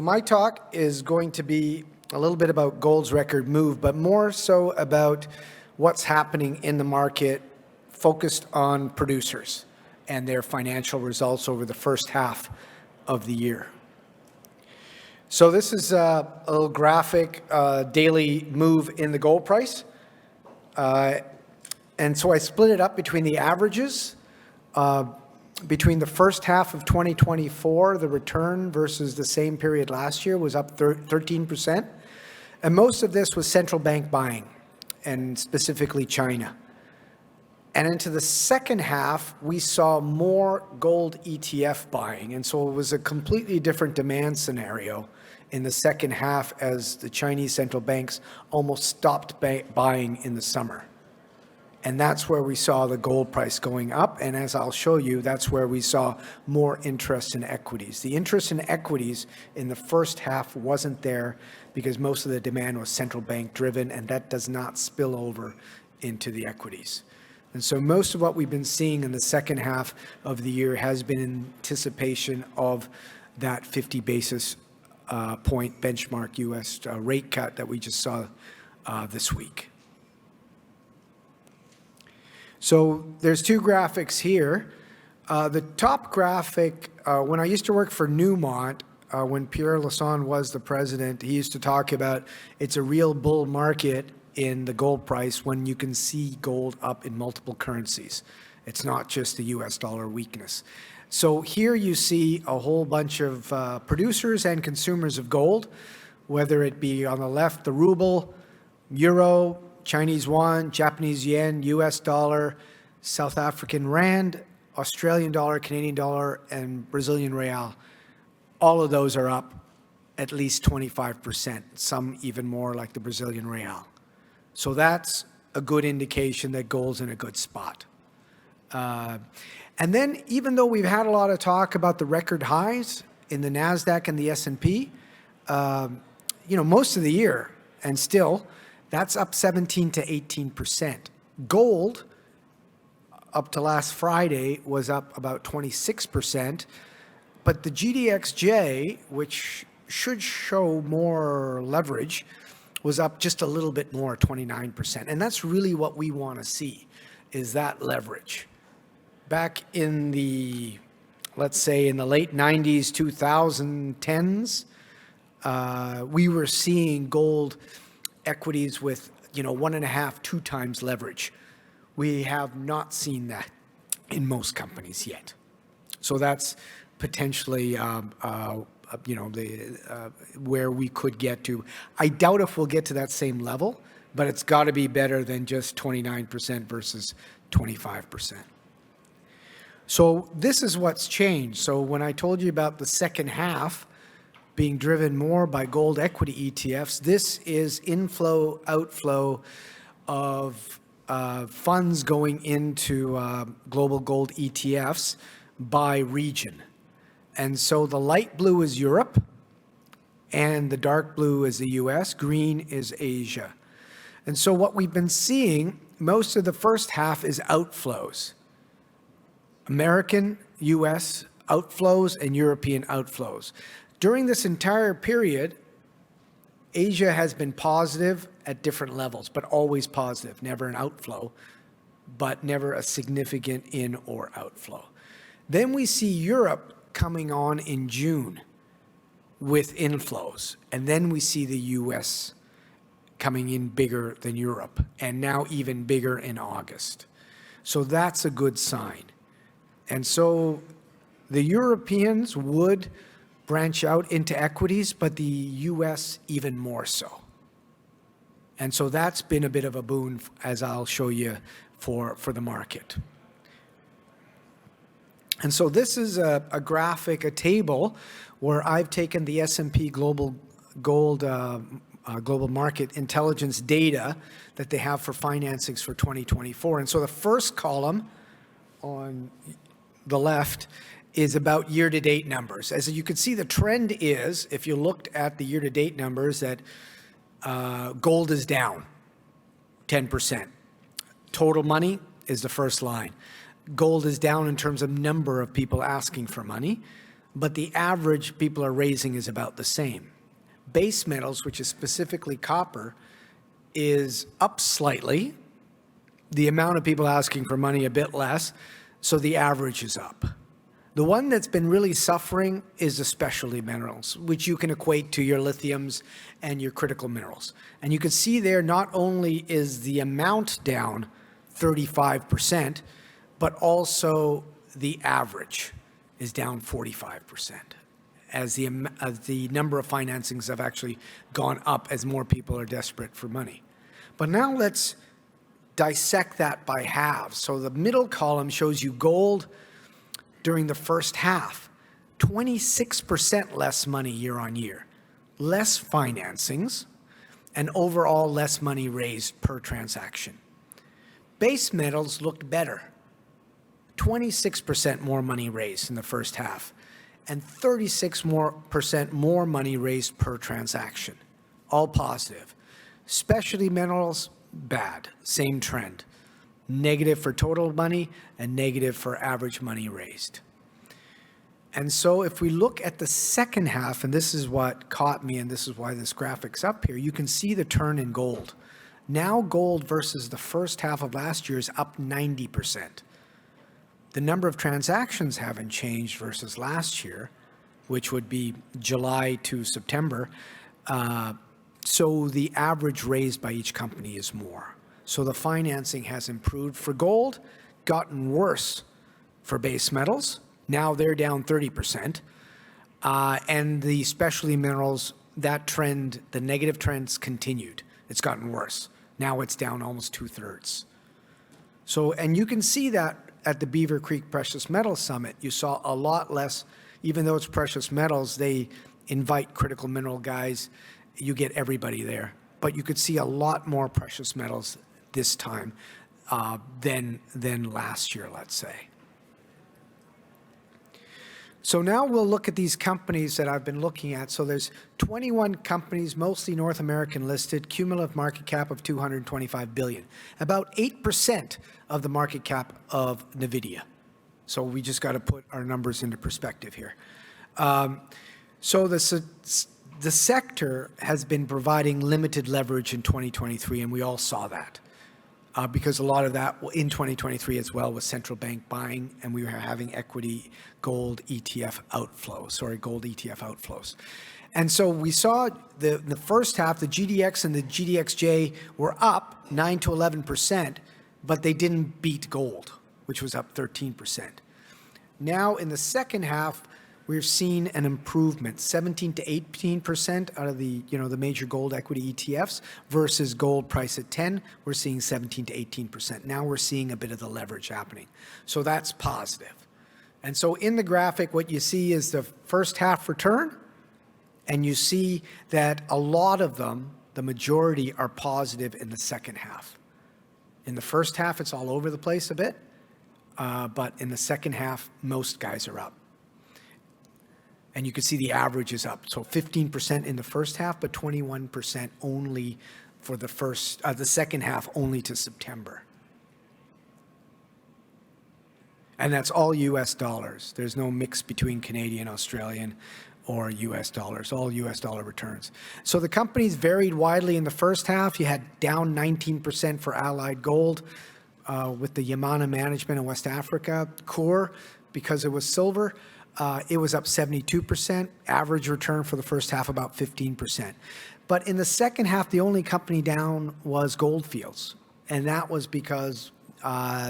my talk is going to be a little bit about gold's record move, but more so about what's happening in the market focused on producers and their financial results over the first half of the year. So this is a little graphic daily move in the gold price. And so I split it up between the averages. Between the first half of 2024, the return versus the same period last year was up 13%. And most of this was central bank buying, and specifically China. And into the second half, we saw more gold ETF buying. And so it was a completely different demand scenario in the second half as the Chinese central banks almost stopped buying in the summer. And that's where we saw the gold price going up. And as I'll show you, that's where we saw more interest in equities. The interest in equities in the first half wasn't there because most of the demand was central bank driven, and that does not spill over into the equities. And so most of what we've been seeing in the second half of the year has been in anticipation of that 50 basis point benchmark U.S. Rate cut that we just saw this week. So there's two graphics here. The top graphic, when I used to work for Newmont, when Pierre Lassonde was the president, he used to talk about it's a real bull market in the gold price when you can see gold up in multiple currencies. It's not just the US dollar weakness. So here you see a whole bunch of producers and consumers of gold, whether it be on the left, the ruble, euro, Chinese yuan, Japanese yen, US dollar, South African rand, Australian dollar, Canadian dollar, and Brazilian real. All of those are up at least 25%, some even more like the Brazilian real. So that's a good indication that gold's in a good spot. And then even though we've had a lot of talk about the record highs in the NASDAQ and the S&P, most of the year, and still, that's up 17 to 18%. Gold, up to last Friday, was up about 26%. But the GDXJ, which should show more leverage, was up just a little bit more, 29%. And that's really what we want to see, is that leverage. Back in the, let's say, in the late 90s, 2010s, we were seeing gold equities with 1.5, 2 times leverage. We have not seen that in most companies yet. So that's potentially where we could get to. I doubt if we'll get to that same level, but it's got to be better than just 29% versus 25%. So this is what's changed. So when I told you about the second half being driven more by gold equity ETFs, this is inflow, outflow of funds going into global gold ETFs by region. And so the light blue is Europe, and the dark blue is the US, green is Asia. And so what we've been seeing, most of the first half is outflows. American, US outflows, and European outflows. During this entire period, Asia has been positive at different levels, but always positive, never an outflow, but never a significant in or outflow. Then we see Europe coming on in June with inflows, and then we see the US coming in bigger than Europe, and now even bigger in August. So that's a good sign. And so the Europeans would branch out into equities, but the US even more so. And so that's been a bit of a boon, as I'll show you, for the market. And so this is a graphic, a table, where I've taken the S&P Global Market Intelligence data that they have for financings for 2024. And so the first column on the left is about year-to-date numbers. As you can see, the trend is, if you looked at the year-to-date numbers, that gold is down 10%. Total money is the first line. Gold is down in terms of number of people asking for money. but the average people are raising is about the same. Base metals, which is specifically copper, is up slightly. The amount of people asking for money a bit less, so the average is up. The one that's been really suffering is the specialty minerals, which you can equate to your lithiums and your critical minerals. And you can see there not only is the amount down 35%, but also the average is down 45%, as the number of financings have actually gone up as more people are desperate for money. But now let's dissect that by halves. So the middle column shows you gold during the first half, 26% less money year on year, less financings, and overall less money raised per transaction. Base metals looked better, 26% more money raised in the first half, and 36% more money raised per transaction, all positive. Specialty minerals, bad, same trend. Negative for total money and negative for average money raised. And so if we look at the second half, and this is what caught me, and this is why this graphic's up here, you can see the turn in gold. Now gold versus the first half of last year is up 90%. The number of transactions haven't changed versus last year, which would be July to September. So the average raised by each company is more. So the financing has improved for gold, gotten worse for base metals. Now they're down 30%. And the specialty minerals, that trend, the negative trends continued. It's gotten worse. Now it's down almost 2/3. So, and you can see that at the Beaver Creek Precious Metals Summit, you saw a lot less, even though it's precious metals, they invite critical mineral guys. You get everybody there. But you could see a lot more precious metals this time than last year, let's say. So now we'll look at these companies that I've been looking at. So there's 21 companies, mostly North American listed, cumulative market cap of $225 billion, about 8% of the market cap of NVIDIA. So we just got to put our numbers into perspective here. So the sector has been providing limited leverage in 2023, and we all saw that. Because a lot of that in 2023 as well was central bank buying, and we were having gold ETF outflows. And so we saw the first half, the GDX and the GDXJ were up 9 to 11%, but they didn't beat gold, which was up 13%. Now in the second half, we've seen an improvement, 17 to 18% out of the major gold equity ETFs versus gold price at 10. We're seeing 17 to 18%. Now we're seeing a bit of the leverage happening. So that's positive. And so in the graphic, what you see is the first half return, and you see that a lot of them, the majority, are positive in the second half. In the first half, it's all over the place a bit, but in the second half, most guys are up. And you can see the average is up. So 15% in the first half, but 21% only for the second half, only to September. And that's all US dollars. There's no mix between Canadian, Australian, or US dollars, all US dollar returns. So the companies varied widely in the first half. You had down 19% for Allied Gold with the Yamana Management in West Africa. Coeur, because it was silver, it was up 72%. Average return for the first half, about 15%. But in the second half, the only company down was Goldfields. And that was because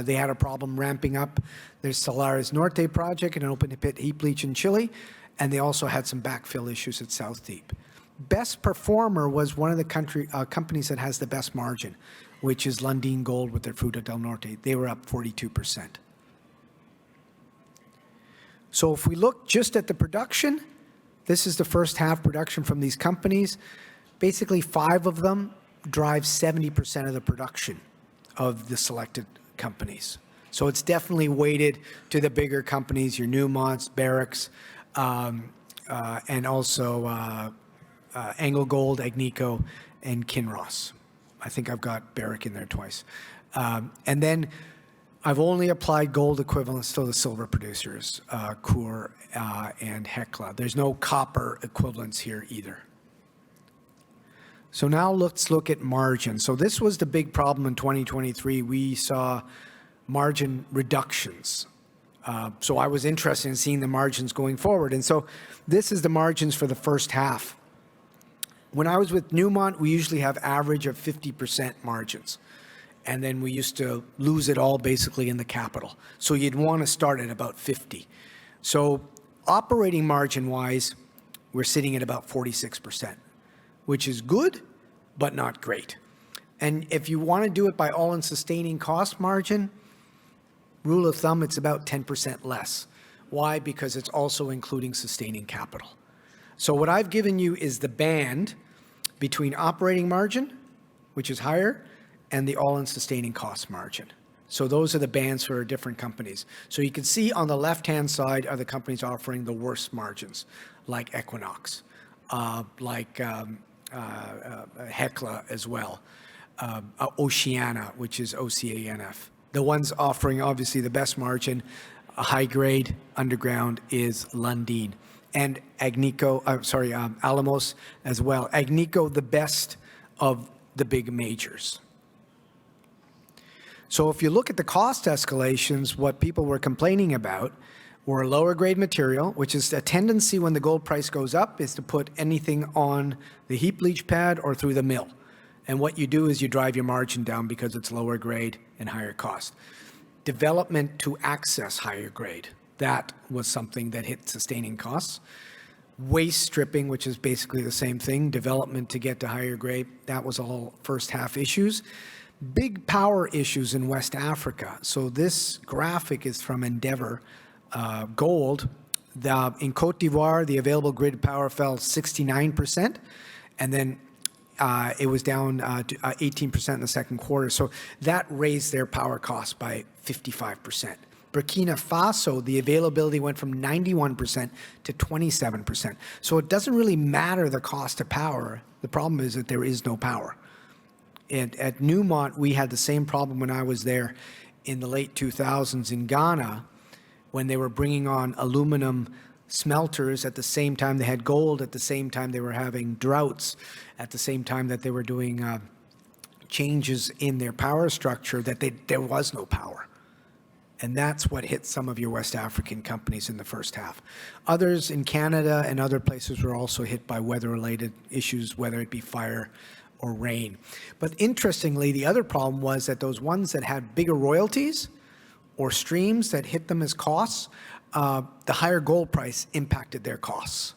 they had a problem ramping up their Salares Norte project and an open-pit heap leach in Chile. And they also had some backfill issues at South Deep. Best performer was one of the companies that has the best margin, which is Lundin Gold with their Fruta del Norte. They were up 42%. So if we look just at the production, this is the first half production from these companies. Basically, 5 of them drive 70% of the production of the selected companies. So it's definitely weighted to the bigger companies, your Newmonts, Barricks, and also Anglo Gold, Agnico, and Kinross. I think I've got Barrick in there twice. And then I've only applied gold equivalents to the silver producers, Coeur and Hecla. There's no copper equivalents here either. So now let's look at margin. So this was the big problem in 2023. We saw margin reductions. So I was interested in seeing the margins going forward. And so this is the margins for the first half. When I was with Newmont, we usually have average of 50% margins. And then we used to lose it all basically in the capital. So you'd want to start at about 50. So operating margin-wise, we're sitting at about 46%, which is good, but not great. And if you want to do it by all-in sustaining cost margin, rule of thumb, it's about 10% less. Why? Because it's also including sustaining capital. So what I've given you is the band between operating margin, which is higher, and the all-in sustaining cost margin. So those are the bands for different companies. So you can see on the left-hand side are the companies offering the worst margins, like Equinox, like Hecla as well, Oceana, which is OCANF. The ones offering obviously the best margin, a high grade underground, is Lundin. And Alamos as well. Agnico, the best of the big majors. So if you look at the cost escalations, what people were complaining about were lower grade material, which is a tendency when the gold price goes up is to put anything on the heap leach pad or through the mill. And what you do is you drive your margin down because it's lower grade and higher cost. Development to access higher grade, that was something that hit sustaining costs. Waste stripping, which is basically the same thing, development to get to higher grade, that was all first half issues. Big power issues in West Africa. So this graphic is from Endeavour Gold. In Cote d'Ivoire, the available grid power fell 69%, and then it was down to 18% in the second quarter. So that raised their power costs by 55%. Burkina Faso, the availability went from 91% to 27%. So it doesn't really matter the cost of power. The problem is that there is no power. And at Newmont, we had the same problem when I was there in the late 2000s in Ghana, when they were bringing on aluminum smelters at the same time they had gold, at the same time they were having droughts, at the same time that they were doing changes in their power structure, that there was no power. And that's what hit some of your West African companies in the first half. Others in Canada and other places were also hit by weather-related issues, whether it be fire or rain. But interestingly, the other problem was that those ones that had bigger royalties or streams that hit them as costs, the higher gold price impacted their costs.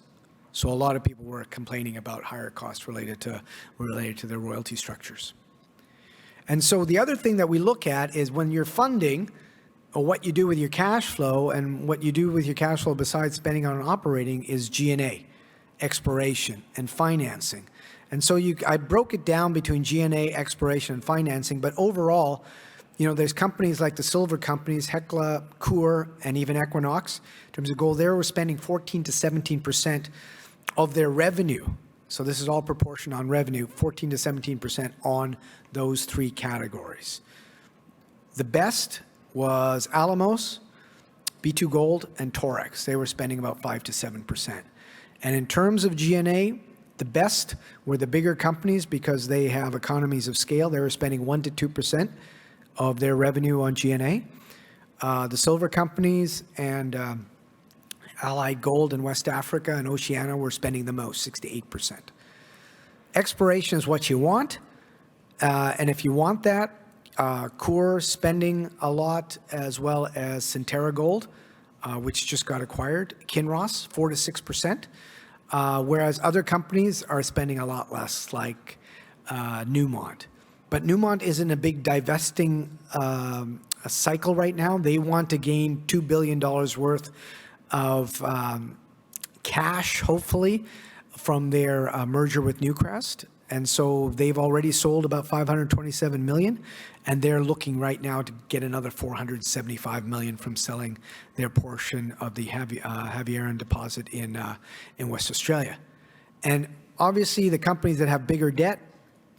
So a lot of people were complaining about higher costs related to their royalty structures. And so the other thing that we look at is when you're funding, or what you do with your cash flow, and what you do with your cash flow besides spending on operating is G&A, exploration, and financing. And so I broke it down between G&A, exploration, and financing, but overall, there's companies like the silver companies, Hecla, Coeur, and even Equinox. In terms of gold, they were spending 14 to 17% of their revenue. So this is all proportion on revenue, 14 to 17% on those three categories. The best was Alamos, B2 Gold, and Torex. They were spending about 5 to 7%. And in terms of G&A, the best were the bigger companies because they have economies of scale. They were spending 1 to 2% of their revenue on G&A. The silver companies and Allied Gold in West Africa and Oceana were spending the most, 6 to 8%. Exploration is what you want. And if you want that, Coeur spending a lot, as well as Centerra Gold, which just got acquired. Kinross, 4 to 6%, whereas other companies are spending a lot less, like Newmont. But Newmont is in a big divesting cycle right now. They want to gain $2 billion worth of cash, hopefully, from their merger with Newcrest. And so they've already sold about $527 million, and they're looking right now to get another $475 million from selling their portion of the Havieron deposit in West Australia. And obviously, the companies that have bigger debt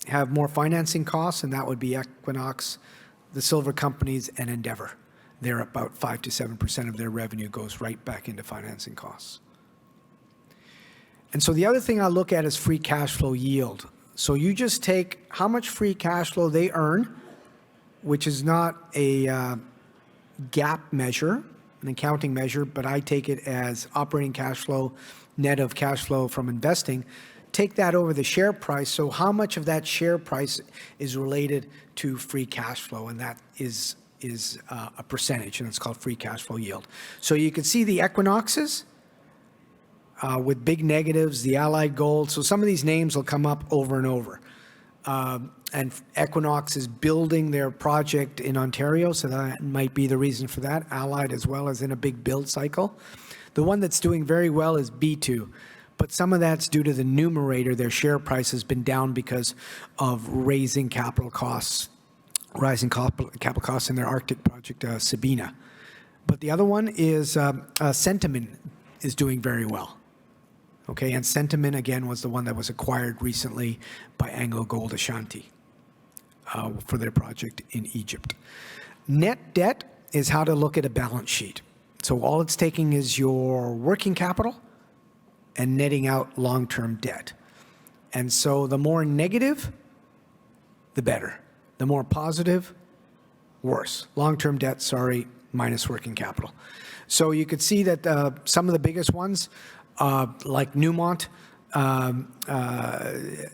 have more financing costs, and that would be Equinox, the silver companies, and Endeavour. They're about 5 to 7% of their revenue goes right back into financing costs. And so the other thing I look at is free cash flow yield. So you just take how much free cash flow they earn, which is not a GAAP measure, an accounting measure, but I take it as operating cash flow, net of cash flow from investing. Take that over the share price. So how much of that share price is related to free cash flow? And that is a percentage, and it's called free cash flow yield. So you can see the Equinoxes with big negatives, the Allied Gold. So some of these names will come up over and over. And Equinox is building their project in Ontario, so that might be the reason for that. Allied as well is in a big build cycle. The one that's doing very well is B2, but some of that's due to the numerator. Their share price has been down because of rising capital costs in their Arctic project, Sabina. But the other one is Centamin is doing very well. Okay, and Centamin, again, was the one that was acquired recently by AngloGold Ashanti for their project in Egypt. Net debt is how to look at a balance sheet. So all it's taking is your working capital and netting out long-term debt. And so the more negative, the better. The more positive, worse. Long-term debt, minus working capital. So you could see that some of the biggest ones, like Newmont and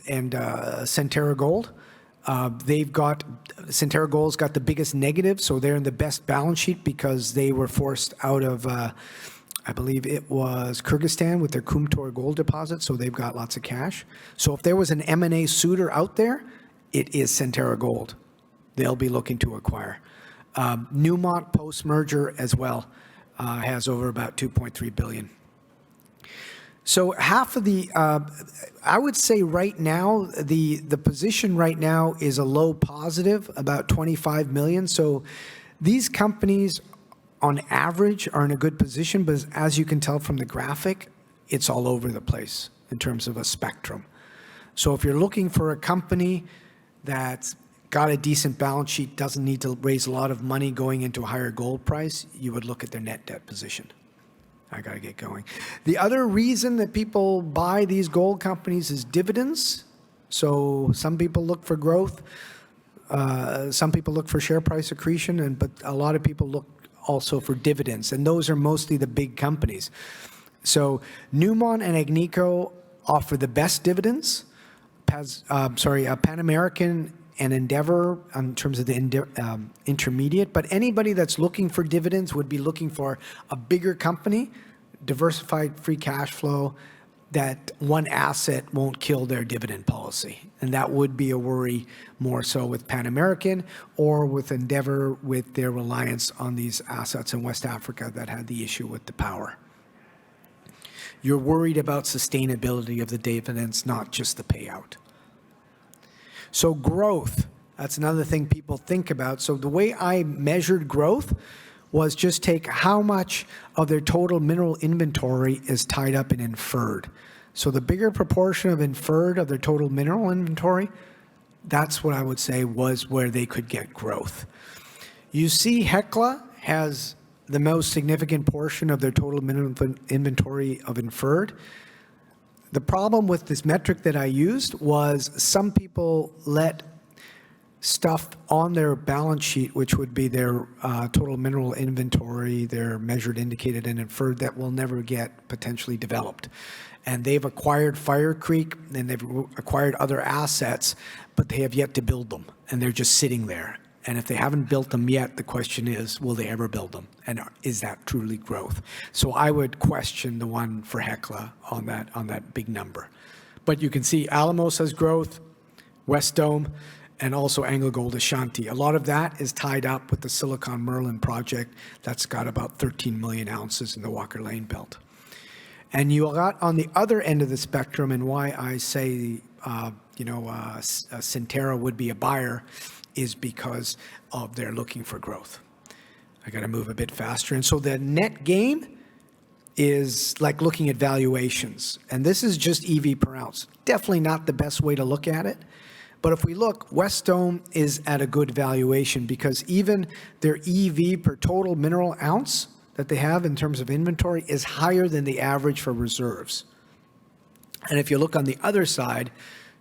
Centerra Gold, Centerra Gold's got the biggest negative, so they're in the best balance sheet because they were forced out of, I believe it was Kyrgyzstan with their Kumtor gold deposit, so they've got lots of cash. So if there was an M&A suitor out there, it is Centerra Gold. They'll be looking to acquire. Newmont post-merger as well has over about $2.3 billion. So half of the, I would say right now, the position right now is a low positive, about 25 million. So these companies on average are in a good position, but as you can tell from the graphic, it's all over the place in terms of a spectrum. So if you're looking for a company that's got a decent balance sheet, doesn't need to raise a lot of money going into a higher gold price, you would look at their net debt position. I got to get going. The other reason that people buy these gold companies is dividends. So some people look for growth. Some people look for share price accretion, but a lot of people look also for dividends, and those are mostly the big companies. So Newmont and Agnico offer the best dividends. Pan American and Endeavour in terms of the intermediate, but anybody that's looking for dividends would be looking for a bigger company, diversified free cash flow, that one asset won't kill their dividend policy. And that would be a worry more so with Pan American or with Endeavour with their reliance on these assets in West Africa that had the issue with the power. You're worried about sustainability of the dividends, not just the payout. So growth, that's another thing people think about. So the way I measured growth was just take how much of their total mineral inventory is tied up in inferred. So the bigger proportion of inferred of their total mineral inventory, that's what I would say was where they could get growth. You see Hecla has the most significant portion of their total mineral inventory of inferred. The problem with this metric that I used was some people let stuff on their balance sheet, which would be their total mineral inventory, their measured, indicated, and inferred, that will never get potentially developed. And they've acquired Fire Creek, and they've acquired other assets, but they have yet to build them, and they're just sitting there. And if they haven't built them yet, the question is, will they ever build them? And is that truly growth? So I would question the one for Hecla on that big number. But you can see Alamos has growth, West Dome, and also AngloGold Ashanti. A lot of that is tied up with the Silicon Merlin project that's got about 13 million ounces in the Walker Lane belt. And you got on the other end of the spectrum, and why I say Centerra would be a buyer is because of they're looking for growth. I got to move a bit faster. And so the net gain is like looking at valuations. And this is just EV per ounce. Definitely not the best way to look at it. But if we look, Wesdome is at a good valuation because even their EV per total mineral ounce that they have in terms of inventory is higher than the average for reserves. And if you look on the other side,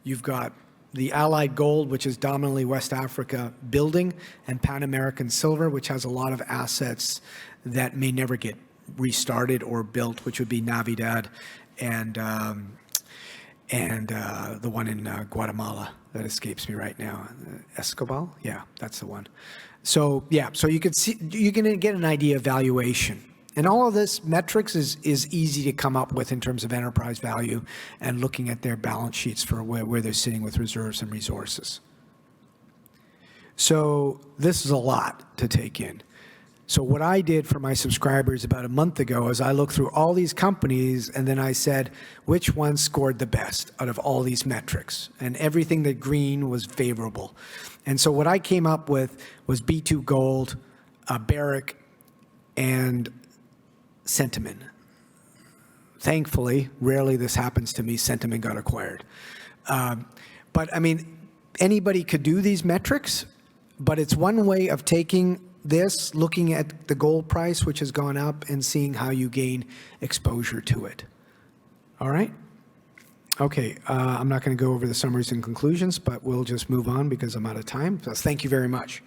you've got the Allied Gold, which is dominantly West Africa building, and Pan American Silver, which has a lot of assets that may never get restarted or built, which would be Navidad and the one in Guatemala that escapes me right now. Escobal? Yeah, that's the one. So yeah, so you can see, you can get an idea of valuation. And all of this metrics is easy to come up with in terms of enterprise value and looking at their balance sheets for where they're sitting with reserves and resources. So this is a lot to take in. So what I did for my subscribers about a month ago is I looked through all these companies and then I said, which one scored the best out of all these metrics? And everything that green was favorable. And so what I came up with was B2 Gold, Barrick, and Sentiment. Thankfully, rarely this happens to me, Sentiment got acquired. But I mean, anybody could do these metrics, but it's one way of taking this, looking at the gold price, which has gone up, and seeing how you gain exposure to it. All right? Okay, I'm not going to go over the summaries and conclusions, but we'll just move on because I'm out of time. So thank you very much.